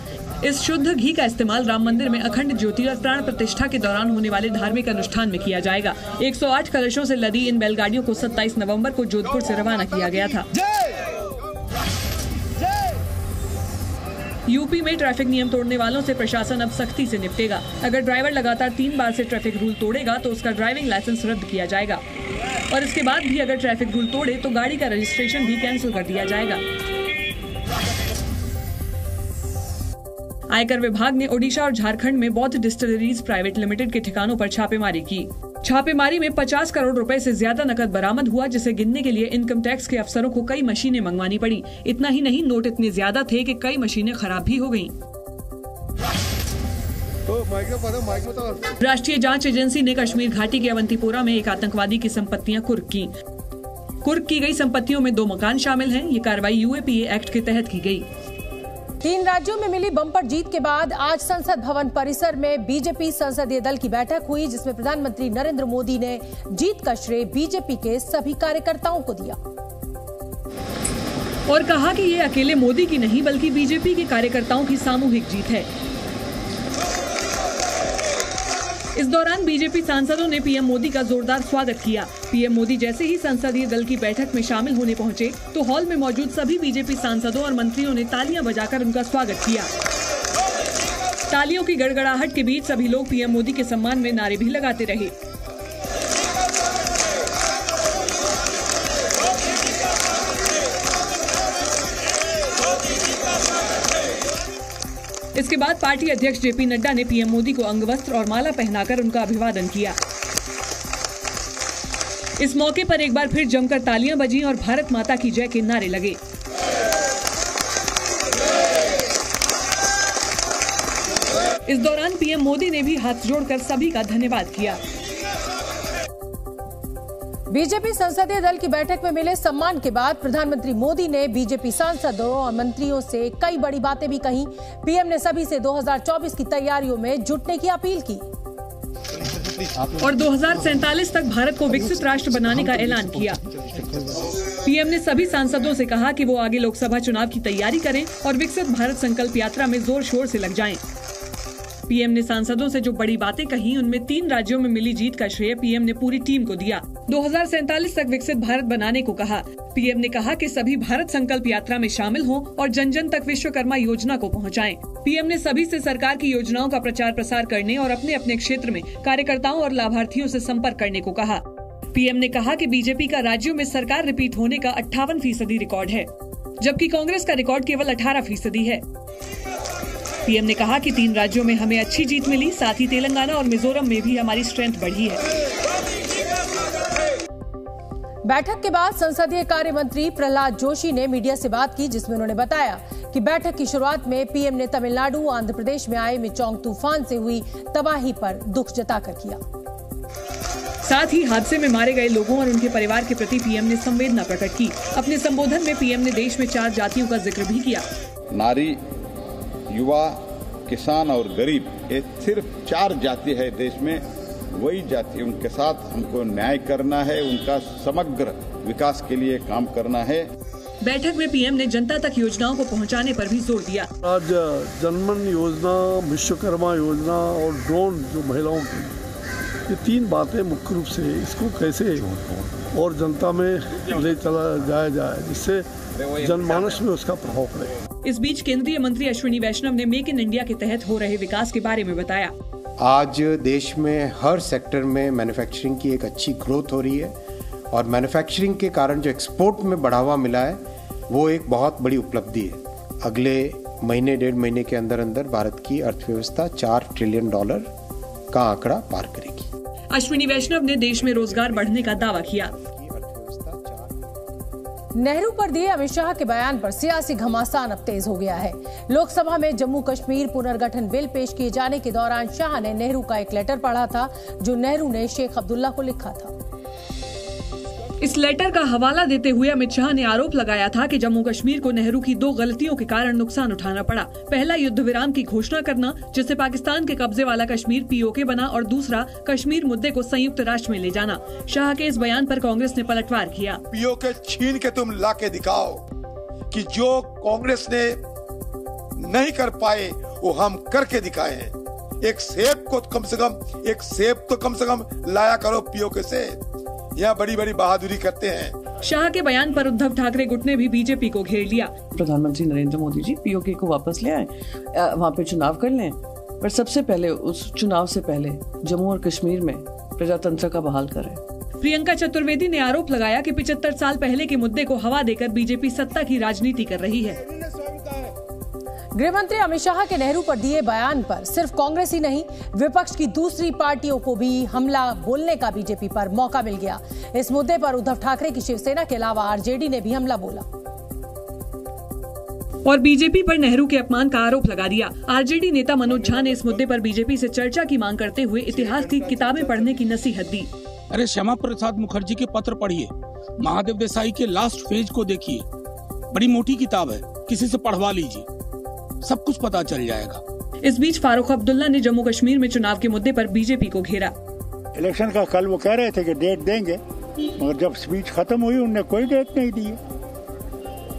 इस शुद्ध घी का इस्तेमाल राम मंदिर में अखंड ज्योति और प्राण प्रतिष्ठा के दौरान होने वाले धार्मिक अनुष्ठान में किया जाएगा। 108 कलशों से लदी इन बैलगाड़ियों को 27 नवंबर को जोधपुर से रवाना किया गया था। यूपी में ट्रैफिक नियम तोड़ने वालों से प्रशासन अब सख्ती से निपटेगा। अगर ड्राइवर लगातार 3 बार से ट्रैफिक रूल तोड़ेगा तो उसका ड्राइविंग लाइसेंस रद्द किया जाएगा और इसके बाद भी अगर ट्रैफिक रूल तोड़े तो गाड़ी का रजिस्ट्रेशन भी कैंसिल कर दिया जाएगा। आयकर विभाग ने ओडिशा और झारखंड में बौद्ध डिस्टिलरीज प्राइवेट लिमिटेड के ठिकानों पर छापेमारी की। छापेमारी में 50 करोड़ रुपए से ज्यादा नकद बरामद हुआ, जिसे गिनने के लिए इनकम टैक्स के अफसरों को कई मशीनें मंगवानी पड़ी। इतना ही नहीं, नोट इतने ज्यादा थे कि कई मशीनें खराब भी हो गयीं। राष्ट्रीय जांच एजेंसी ने कश्मीर घाटी के अवंतीपोरा में एक आतंकवादी की संपत्तियां कुर्क की। कुर्क की गई संपत्तियों में 2 मकान शामिल हैं। ये कार्रवाई यूएपीए एक्ट के तहत की गई। 3 राज्यों में मिली बम्पर जीत के बाद आज संसद भवन परिसर में बीजेपी संसदीय दल की बैठक हुई, जिसमें प्रधानमंत्री नरेंद्र मोदी ने जीत का श्रेय बीजेपी के सभी कार्यकर्ताओं को दिया और कहा कि ये अकेले मोदी की नहीं बल्कि बीजेपी के कार्यकर्ताओं की सामूहिक जीत है। इस दौरान बीजेपी सांसदों ने पीएम मोदी का जोरदार स्वागत किया। पीएम मोदी जैसे ही संसदीय दल की बैठक में शामिल होने पहुंचे तो हॉल में मौजूद सभी बीजेपी सांसदों और मंत्रियों ने तालियां बजाकर उनका स्वागत किया। तालियों की गड़गड़ाहट के बीच सभी लोग पीएम मोदी के सम्मान में नारे भी लगाते रहे। इसके बाद पार्टी अध्यक्ष जेपी नड्डा ने पीएम मोदी को अंगवस्त्र और माला पहनाकर उनका अभिवादन किया। इस मौके पर एक बार फिर जमकर तालियां बजी और भारत माता की जय के नारे लगे। इस दौरान पीएम मोदी ने भी हाथ जोड़कर सभी का धन्यवाद किया। बीजेपी संसदीय दल की बैठक में मिले सम्मान के बाद प्रधानमंत्री मोदी ने बीजेपी सांसदों और मंत्रियों से कई बड़ी बातें भी कही। पीएम ने सभी से 2024 की तैयारियों में जुटने की अपील की और 2047 तक भारत को विकसित राष्ट्र बनाने का ऐलान किया। पीएम ने सभी सांसदों से कहा कि वो आगे लोकसभा चुनाव की तैयारी करें और विकसित भारत संकल्प यात्रा में जोर शोर से लग जाएं। पीएम ने सांसदों से जो बड़ी बातें कही उनमें 3 राज्यों में मिली जीत का श्रेय पीएम ने पूरी टीम को दिया। 2047 तक विकसित भारत बनाने को कहा। पीएम ने कहा कि सभी भारत संकल्प यात्रा में शामिल हों और जन जन तक विश्वकर्मा योजना को पहुंचाएं। पीएम ने सभी से सरकार की योजनाओं का प्रचार प्रसार करने और अपने अपने क्षेत्र में कार्यकर्ताओं और लाभार्थियों से संपर्क करने को कहा। पीएम ने कहा कि बीजेपी का राज्यों में सरकार रिपीट होने का 58% रिकॉर्ड है, जबकि कांग्रेस का रिकॉर्ड केवल 18% है। पीएम ने कहा कि 3 राज्यों में हमें अच्छी जीत मिली, साथ ही तेलंगाना और मिजोरम में भी हमारी स्ट्रेंथ बढ़ी है। बैठक के बाद संसदीय कार्य मंत्री प्रहलाद जोशी ने मीडिया से बात की, जिसमें उन्होंने बताया कि बैठक की शुरुआत में पीएम ने तमिलनाडु आंध्र प्रदेश में आए मिचोंग तूफान से हुई तबाही पर दुख जताकर किया। साथ ही हादसे में मारे गए लोगों और उनके परिवार के प्रति पीएम ने संवेदना प्रकट की। अपने संबोधन में पीएम ने देश में 4 जातियों का जिक्र भी किया। नारी, युवा, किसान और गरीब, ये सिर्फ 4 जाति है देश में। वही जाति, उनके साथ हमको न्याय करना है, उनका समग्र विकास के लिए काम करना है। बैठक में पीएम ने जनता तक योजनाओं को पहुंचाने पर भी जोर दिया। आज जनमन योजना, विश्वकर्मा योजना और ड्रोन जो महिलाओं की, ये 3 बातें मुख्य रूप से इसको कैसे और जनता में ले चला जाया जाए जिससे जनमानस में उसका प्रभाव पड़े। इस बीच केंद्रीय मंत्री अश्विनी वैष्णव ने मेक इन इंडिया के तहत हो रहे विकास के बारे में बताया। आज देश में हर सेक्टर में मैन्युफैक्चरिंग की एक अच्छी ग्रोथ हो रही है और मैन्युफैक्चरिंग के कारण जो एक्सपोर्ट में बढ़ावा मिला है वो एक बहुत बड़ी उपलब्धि है। अगले महीने 1.5 महीने के अंदर अंदर भारत की अर्थव्यवस्था $4 ट्रिलियन का आंकड़ा पार करेगी। अश्विनी वैष्णव ने देश में रोजगार बढ़ने का दावा किया। नेहरू पर दिए अमित शाह के बयान पर सियासी घमासान अब तेज हो गया है। लोकसभा में जम्मू कश्मीर पुनर्गठन बिल पेश किए जाने के दौरान शाह ने नेहरू का एक लेटर पढ़ा था जो नेहरू ने शेख अब्दुल्ला को लिखा था। इस लेटर का हवाला देते हुए अमित शाह ने आरोप लगाया था कि जम्मू कश्मीर को नेहरू की 2 गलतियों के कारण नुकसान उठाना पड़ा। पहला, युद्ध विराम की घोषणा करना जिससे पाकिस्तान के कब्जे वाला कश्मीर पीओके बना, और दूसरा, कश्मीर मुद्दे को संयुक्त राष्ट्र में ले जाना। शाह के इस बयान पर कांग्रेस ने पलटवार किया। पीओके छीन के तुम ला के दिखाओ कि जो कांग्रेस ने नहीं कर पाए वो हम करके दिखाए हैं। एक सेब तो कम से कम लाया करो पीओके से। यह बड़ी बड़ी बहादुरी करते हैं। शाह के बयान पर उद्धव ठाकरे गुट ने भी बीजेपी को घेर लिया। प्रधानमंत्री नरेंद्र मोदी जी पीओके को वापस ले आए, वहाँ पे चुनाव कर लें, पर सबसे पहले उस चुनाव से पहले जम्मू और कश्मीर में प्रजातंत्र का बहाल करें। प्रियंका चतुर्वेदी ने आरोप लगाया कि 75 साल पहले के मुद्दे को हवा देकर बीजेपी सत्ता की राजनीति कर रही है। गृह मंत्री अमित शाह के नेहरू पर दिए बयान पर सिर्फ कांग्रेस ही नहीं, विपक्ष की दूसरी पार्टियों को भी हमला बोलने का बीजेपी पर मौका मिल गया। इस मुद्दे पर उद्धव ठाकरे की शिवसेना के अलावा आरजेडी ने भी हमला बोला और बीजेपी पर नेहरू के अपमान का आरोप लगा दिया। आरजेडी नेता मनोज झा ने इस मुद्दे पर बीजेपी से चर्चा की मांग करते हुए इतिहास की किताबें पढ़ने की नसीहत दी। अरे श्यामा प्रसाद मुखर्जी के पत्र पढ़िए, महादेव देसाई के लास्ट फेज को देखिए, बड़ी मोटी किताब है, किसी से पढ़वा लीजिए, सब कुछ पता चल जाएगा। इस बीच फारूक अब्दुल्ला ने जम्मू कश्मीर में चुनाव के मुद्दे पर बीजेपी को घेरा। इलेक्शन का कल वो कह रहे थे कि डेट देंगे, मगर जब स्पीच खत्म हुई उन्होंने कोई डेट नहीं दी।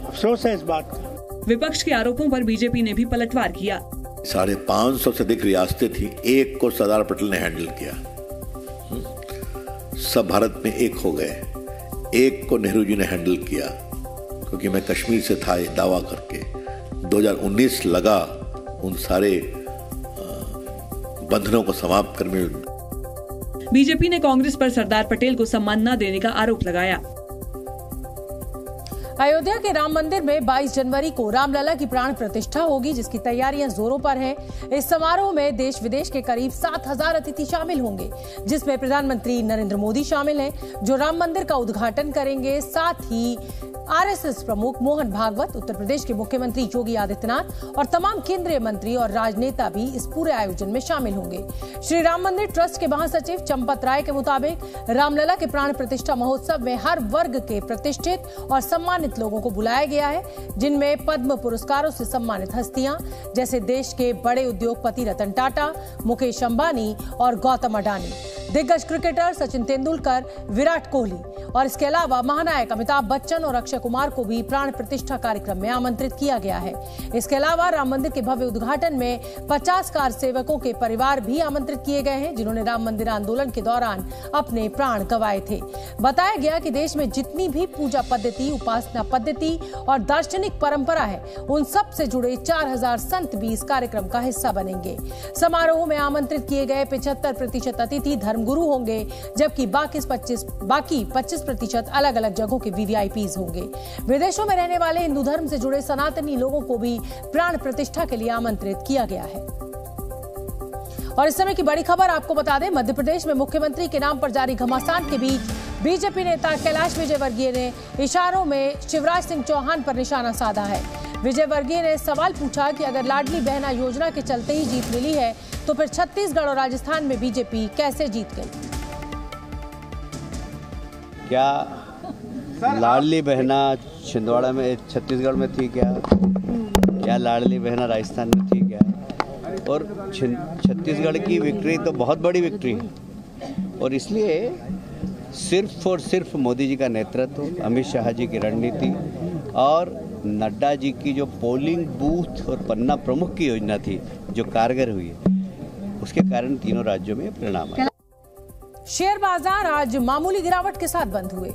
अफसोस है इस बात का। विपक्ष के आरोपों पर बीजेपी ने भी पलटवार किया। 550 से अधिक रियासतें थी, एक को सरदार पटेल ने हैंडल किया। सब भारत में एक हो गए, एक को नेहरू जी ने हैंडल किया, क्योंकि मैं कश्मीर से था ये दावा करके 2019 लगा उन सारे बंधनों को समाप्त करने। बीजेपी ने कांग्रेस पर सरदार पटेल को सम्मान न देने का आरोप लगाया। अयोध्या के राम मंदिर में 22 जनवरी को रामलला की प्राण प्रतिष्ठा होगी, जिसकी तैयारियां जोरों पर हैं। इस समारोह में देश विदेश के करीब 7,000 अतिथि शामिल होंगे, जिसमें प्रधानमंत्री नरेंद्र मोदी शामिल हैं, जो राम मंदिर का उद्घाटन करेंगे। साथ ही आरएसएस प्रमुख मोहन भागवत, उत्तर प्रदेश के मुख्यमंत्री योगी आदित्यनाथ और तमाम केंद्रीय मंत्री और राजनेता भी इस पूरे आयोजन में शामिल होंगे। श्री राम मंदिर ट्रस्ट के महासचिव चंपत राय के मुताबिक रामलला के प्राण प्रतिष्ठा महोत्सव में हर वर्ग के प्रतिष्ठित और सम्मानित लोगों को बुलाया गया है, जिनमें पद्म पुरस्कारों से सम्मानित हस्तियां जैसे देश के बड़े उद्योगपति रतन टाटा, मुकेश अंबानी और गौतम अडानी, दिग्गज क्रिकेटर सचिन तेंदुलकर, विराट कोहली और इसके अलावा महानायक अमिताभ बच्चन और अक्षय कुमार को भी प्राण प्रतिष्ठा कार्यक्रम में आमंत्रित किया गया है। इसके अलावा राम मंदिर के भव्य उद्घाटन में 50 कार सेवकों के परिवार भी आमंत्रित किए गए हैं, जिन्होंने राम मंदिर आंदोलन के दौरान अपने प्राण गंवाए थे। बताया गया कि देश में जितनी भी पूजा पद्धति, उपासना पद्धति और दार्शनिक परंपरा है, उन सब से जुड़े 4000 संत भी इस कार्यक्रम का हिस्सा बनेंगे। समारोह में आमंत्रित किए गए 75% अतिथि धर्मगुरु होंगे, जबकि बाकी 25% अलग अलग जगहों के वीवीआईपीज होंगे। विदेशों में रहने वाले हिंदू धर्म से जुड़े सनातनी लोगों को भी प्राण प्रतिष्ठा के लिए आमंत्रित किया गया है। और इस समय की बड़ी खबर आपको बता दें, मध्य प्रदेश में मुख्यमंत्री के नाम पर जारी घमासान के बीच बीजेपी नेता कैलाश विजयवर्गीय ने इशारों में शिवराज सिंह चौहान पर निशाना साधा है। विजयवर्गीय ने सवाल पूछा कि अगर लाडली बहना योजना के चलते ही जीत मिली है, तो फिर छत्तीसगढ़ और राजस्थान में बीजेपी कैसे जीत गई? क्या लाडली बहना छिंदवाड़ा में छत्तीसगढ़ में थी क्या लाडली बहना राजस्थान में थी क्या? और छत्तीसगढ़ की विक्ट्री तो बहुत बड़ी विक्ट्री है, और इसलिए सिर्फ और सिर्फ मोदी जी का नेतृत्व, अमित शाह जी की रणनीति और नड्डा जी की जो पोलिंग बूथ और पन्ना प्रमुख की योजना थी, जो कारगर हुई है, उसके कारण तीनों राज्यों में परिणाम आए। शेयर बाजार आज मामूली गिरावट के साथ बंद हुए।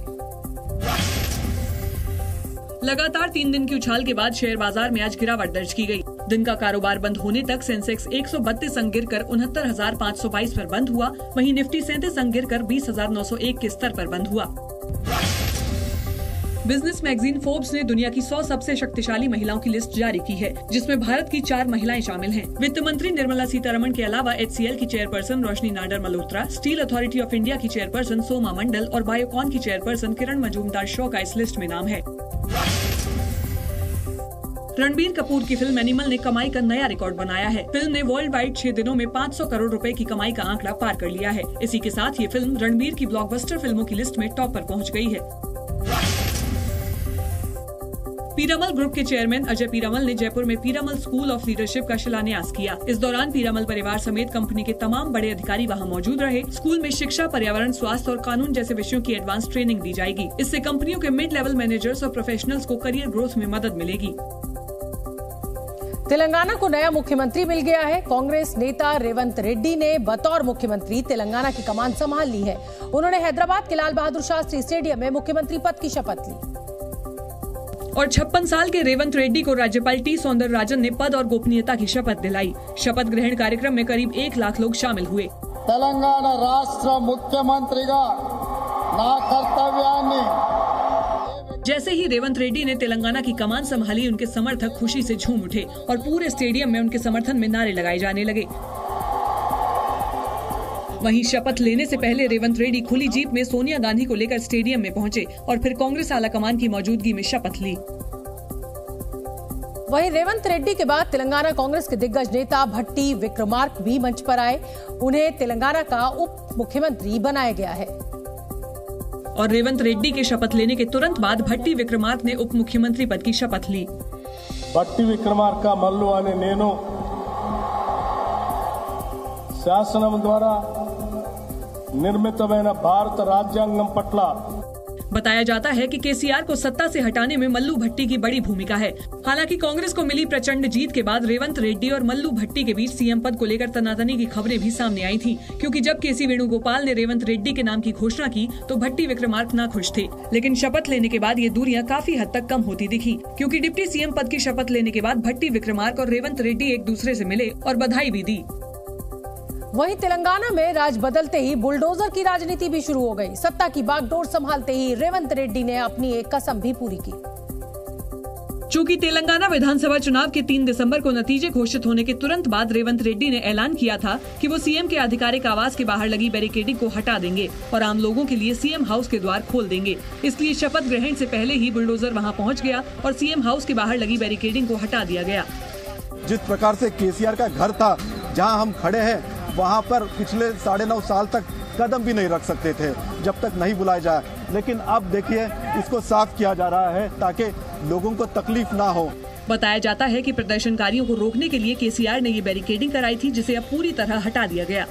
लगातार 3 दिन की उछाल के बाद शेयर बाजार में आज गिरावट दर्ज की गई। दिन का कारोबार बंद होने तक सेंसेक्स 132 अंक गिरकर 69,522 पर बंद हुआ। वहीं निफ्टी 37 अंक गिरकर 20,901 के स्तर पर बंद हुआ। बिजनेस मैगजीन फोर्ब्स ने दुनिया की 100 सबसे शक्तिशाली महिलाओं की लिस्ट जारी की है, जिसमें भारत की 4 महिलाएं शामिल हैं। वित्त मंत्री निर्मला सीतारमण के अलावा HCL की chairperson Roshni Nadar Malhotra, steel authority of India की चेयरपर्सन सोमा मंडल और बायोकॉन की चेयरपर्सन किरण मजूमदार शॉ का इस लिस्ट में नाम है। रणबीर कपूर की फिल्म एनिमल ने कमाई का नया रिकॉर्ड बनाया है। फिल्म ने वर्ल्ड वाइड 6 दिनों में 500 करोड़ रुपए की कमाई का आंकड़ा पार कर लिया है। इसी के साथ ये फिल्म रणबीर की ब्लॉकबस्टर फिल्मों की लिस्ट में टॉप पर पहुंच गई है। पीरामल ग्रुप के चेयरमैन अजय पीरामल ने जयपुर में पीरामल स्कूल ऑफ लीडरशिप का शिलान्यास किया। इस दौरान पीरामल परिवार समेत कंपनी के तमाम बड़े अधिकारी वहां मौजूद रहे। स्कूल में शिक्षा, पर्यावरण, स्वास्थ्य और कानून जैसे विषयों की एडवांस ट्रेनिंग दी जाएगी। इससे कंपनियों के मिड लेवल मैनेजर्स और प्रोफेशनल्स को करियर ग्रोथ में मदद मिलेगी। तेलंगाना को नया मुख्यमंत्री मिल गया है। कांग्रेस नेता रेवंत रेड्डी ने बतौर मुख्यमंत्री तेलंगाना की कमान संभाल ली है। उन्होंने हैदराबाद के लाल बहादुर शास्त्री स्टेडियम में मुख्यमंत्री पद की शपथ ली। और 56 साल के रेवंत रेड्डी को राज्यपाल टी सौंदरराजन ने पद और गोपनीयता की शपथ दिलाई। शपथ ग्रहण कार्यक्रम में करीब 1 लाख लोग शामिल हुए। तेलंगाना राष्ट्र मुख्यमंत्री का ना कर्तव्याన్ని जैसे ही रेवंत रेड्डी ने तेलंगाना की कमान संभाली, उनके समर्थक खुशी से झूम उठे और पूरे स्टेडियम में उनके समर्थन में नारे लगाए जाने लगे। वहीं शपथ लेने से पहले रेवंत रेड्डी खुली जीप में सोनिया गांधी को लेकर स्टेडियम में पहुंचे और फिर कांग्रेस आलाकमान की मौजूदगी में शपथ ली। वहीं रेवंत रेड्डी के बाद तेलंगाना कांग्रेस के दिग्गज नेता भट्टी विक्रमार्क भी मंच पर आए। उन्हें तेलंगाना का उप मुख्यमंत्री बनाया गया है। और रेवंत रेड्डी के शपथ लेने के तुरंत बाद भट्टी विक्रमार्क ने उप मुख्यमंत्री पद की शपथ ली। भट्टी विक्रमार्क मल्लू अने नेनु శాసనం ద్వారా నిర్మితమైన భారత రాజ్యాంగం పట్ల बताया जाता है कि केसीआर को सत्ता से हटाने में मल्लू भट्टी की बड़ी भूमिका है। हालांकि कांग्रेस को मिली प्रचंड जीत के बाद रेवंत रेड्डी और मल्लू भट्टी के बीच सीएम पद को लेकर तनातनी की खबरें भी सामने आई थी, क्योंकि जब केसी वेणुगोपाल ने रेवंत रेड्डी के नाम की घोषणा की तो भट्टी विक्रमार्क नाखुश थे। लेकिन शपथ लेने के बाद ये दूरियां काफी हद तक कम होती दिखी, क्योंकि डिप्टी सीएम पद की शपथ लेने के बाद भट्टी विक्रमार्क और रेवंत रेड्डी एक दूसरे से मिले और बधाई भी दी। वहीं तेलंगाना में राज बदलते ही बुलडोजर की राजनीति भी शुरू हो गई। सत्ता की बागडोर संभालते ही रेवंत रेड्डी ने अपनी एक कसम भी पूरी की। चूंकि तेलंगाना विधानसभा चुनाव के 3 दिसंबर को नतीजे घोषित होने के तुरंत बाद रेवंत रेड्डी ने ऐलान किया था कि वो सीएम के आधिकारिक आवास के बाहर लगी बैरिकेडिंग को हटा देंगे और आम लोगों के लिए सीएम हाउस के द्वार खोल देंगे। इसलिए शपथ ग्रहण से पहले ही बुलडोजर वहां पहुंच गया और सीएम हाउस के बाहर लगी बैरिकेडिंग को हटा दिया गया। जिस प्रकार से केसीआर का घर था जहां हम खड़े हैं, वहां पर पिछले 9.5 साल तक कदम भी नहीं रख सकते थे जब तक नहीं बुलाया जाए। लेकिन अब देखिए इसको साफ किया जा रहा है ताकि लोगों को तकलीफ ना हो। बताया जाता है कि प्रदर्शनकारियों को रोकने के लिए केसीआर ने ये बैरिकेडिंग कराई थी, जिसे अब पूरी तरह हटा दिया गया।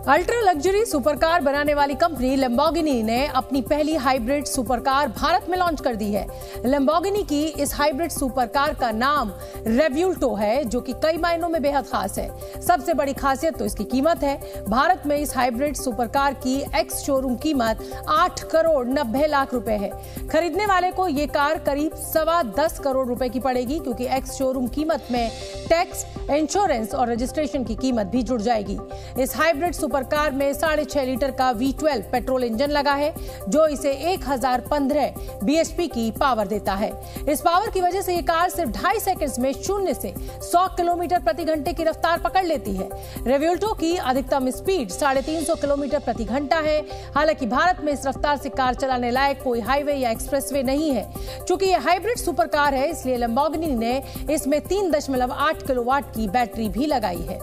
अल्ट्रा लग्जरी सुपरकार बनाने वाली कंपनी लैम्बोर्गिनी ने अपनी पहली हाइब्रिड सुपरकार भारत में लॉन्च कर दी है। लैम्बोर्गिनी की इस हाइब्रिड सुपरकार का नाम रेव्यूल्टो है, जो कि कई मायनों में बेहद खास है। सबसे बड़ी खासियत तो इसकी कीमत है। भारत में इस हाइब्रिड सुपरकार की एक्स शोरूम कीमत 8 करोड़ 90 लाख रुपए है। खरीदने वाले को ये कार करीब 10.25 करोड़ रुपए की पड़ेगी, क्योंकि एक्स शोरूम कीमत में टैक्स, इंश्योरेंस और रजिस्ट्रेशन की कीमत भी जुड़ जाएगी। इस हाइब्रिड सुपरकार में 6.5 लीटर का V12 पेट्रोल इंजन लगा है, जो इसे 1015 bhp की पावर देता है। इस पावर की वजह से ये कार सिर्फ 2.5 सेकंड्स में 0 से 100 किलोमीटर प्रति घंटे की रफ्तार पकड़ लेती है। रेव्यूल्टो की अधिकतम स्पीड 350 किलोमीटर प्रति घंटा है। हालांकि भारत में इस रफ्तार से कार चलाने लायक कोई हाईवे या एक्सप्रेसवे नहीं है। चूंकि ये हाइब्रिड सुपरकार है, इसलिए लैम्बोर्गिनी ने इसमें 3.8 किलोवाट की बैटरी भी लगाई है।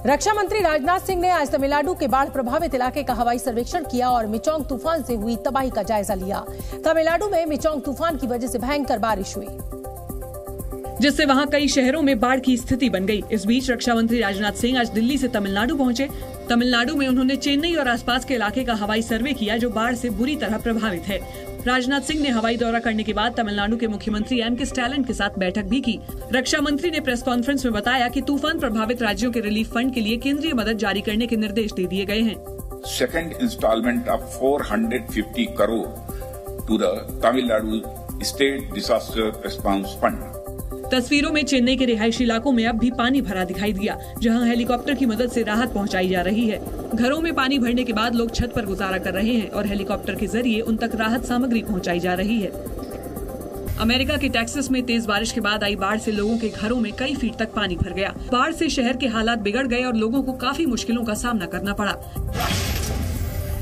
रक्षा मंत्री राजनाथ सिंह ने आज तमिलनाडु के बाढ़ प्रभावित इलाके का हवाई सर्वेक्षण किया और मिचोंग तूफान से हुई तबाही का जायजा लिया। तमिलनाडु में मिचोंग तूफान की वजह से भयंकर बारिश हुई, जिससे वहां कई शहरों में बाढ़ की स्थिति बन गई। इस बीच रक्षा मंत्री राजनाथ सिंह आज दिल्ली से तमिलनाडु पहुंचे। तमिलनाडु में उन्होंने चेन्नई और आसपास के इलाके का हवाई सर्वे किया, जो बाढ़ से बुरी तरह प्रभावित है। राजनाथ सिंह ने हवाई दौरा करने के बाद तमिलनाडु के मुख्यमंत्री M.K. स्टालिन के साथ बैठक भी की। रक्षा मंत्री ने प्रेस कॉन्फ्रेंस में बताया कि तूफान प्रभावित राज्यों के रिलीफ फंड के लिए केंद्रीय मदद जारी करने के निर्देश दे दिए गए हैं। Second installment of 450 crore to the Tamil Nadu state disaster response fund. तस्वीरों में चेन्नई के रिहायशी इलाकों में अब भी पानी भरा दिखाई दिया, जहां हेलीकॉप्टर की मदद से राहत पहुंचाई जा रही है। घरों में पानी भरने के बाद लोग छत पर गुजारा कर रहे हैं और हेलीकॉप्टर के जरिए उन तक राहत सामग्री पहुंचाई जा रही है। अमेरिका के टेक्सास में तेज बारिश के बाद आई बाढ़ से लोगों के घरों में कई फीट तक पानी भर गया। बाढ़ से शहर के हालात बिगड़ गए और लोगों को काफी मुश्किलों का सामना करना पड़ा।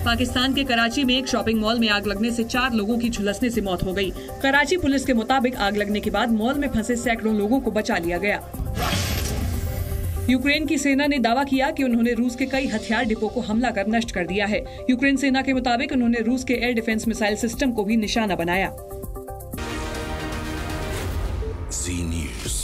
पाकिस्तान के कराची में एक शॉपिंग मॉल में आग लगने से 4 लोगों की झुलसने से मौत हो गई। कराची पुलिस के मुताबिक आग लगने के बाद मॉल में फंसे सैकड़ों लोगों को बचा लिया गया। यूक्रेन की सेना ने दावा किया कि उन्होंने रूस के कई हथियार डिपो को हमला कर नष्ट कर दिया है। यूक्रेन सेना के मुताबिक उन्होंने रूस के एयर डिफेंस मिसाइल सिस्टम को भी निशाना बनाया। Z News।